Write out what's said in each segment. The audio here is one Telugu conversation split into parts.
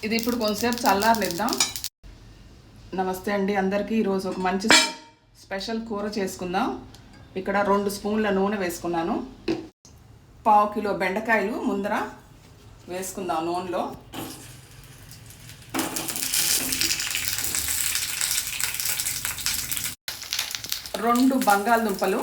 ఇది ఇప్పుడు కొంచెంసేపు చల్లారనిద్దాం. నమస్తే అండి అందరికీ. ఈరోజు ఒక మంచి స్పెషల్ కూర చేసుకుందాం. ఇక్కడ 2 స్పూన్ల నూనె వేసుకున్నాను. 1/2 కిలో బెండకాయలు ముందర వేసుకుందాం నూనెలో. రెండు బంగాళదుంపలు,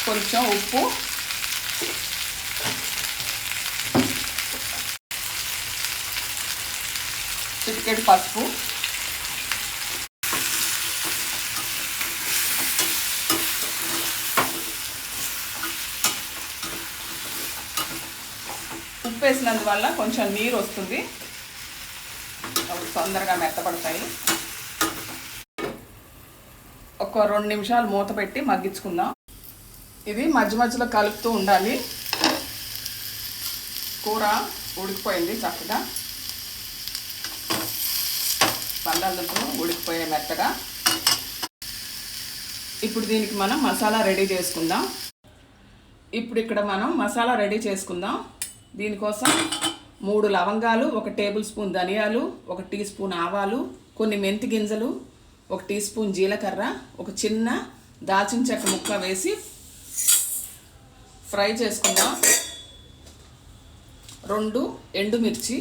కొంచెం ఉప్పు, చిటికెడు పసుపు, ఉప్పు వేసినందువల్ల కొంచెం నీరు వస్తుంది, అవి తొందరగా మెత్తపడతాయి. ఒక 2 నిమిషాలు మూత పెట్టి మగ్గించుకుందాం. ఇది మధ్య మధ్యలో కలుపుతూ ఉండాలి. కూర ఉడికిపోయింది చక్కగా, బంగాళదుంపలు ఉడికిపోయే మెత్తగా. ఇప్పుడు దీనికి మనం మసాలా రెడీ చేసుకుందాం. ఇప్పుడు ఇక్కడ మనం మసాలా రెడీ చేసుకుందాం. దీనికోసం 3 లవంగాలు, 1 టేబుల్ స్పూన్ ధనియాలు, 1 టీ స్పూన్ ఆవాలు, కొన్ని మెంతి గింజలు, 1 టీ స్పూన్ జీలకర్ర, ఒక చిన్న దాల్చిన చెక్క ముక్క వేసి ఫ్రై చేసుకుందాం. 2 ఎండుమిర్చి,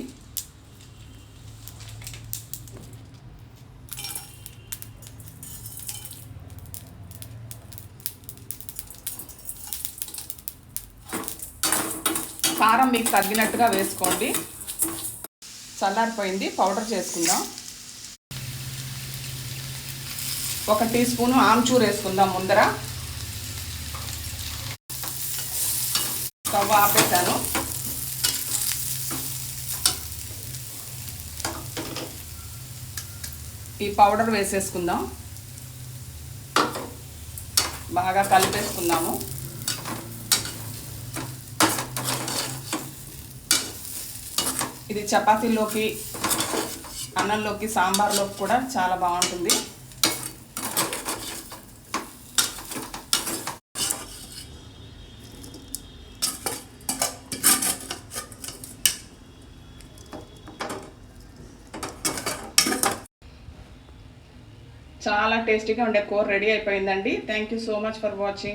కారం మీకు తగ్గినట్టుగా వేసుకోండి. చల్లారిపోయింది, పౌడర్ చేసుకుందాం. 1 టీ స్పూను ఆమ్చూర్ వేసుకుందాం ముందర. స్టవ్ ఆపేసాను. ఈ పౌడర్ వేసేసుకుందాం, బాగా కలిపేసుకుందాము. ఇది చపాతీలోకి, అన్నంలోకి, సాంబార్లోకి కూడా చాలా బాగుంటుంది. చాలా టేస్టీగా ఉండే కూర రెడీ అయిపోయిందండి. Thank you so much for watching.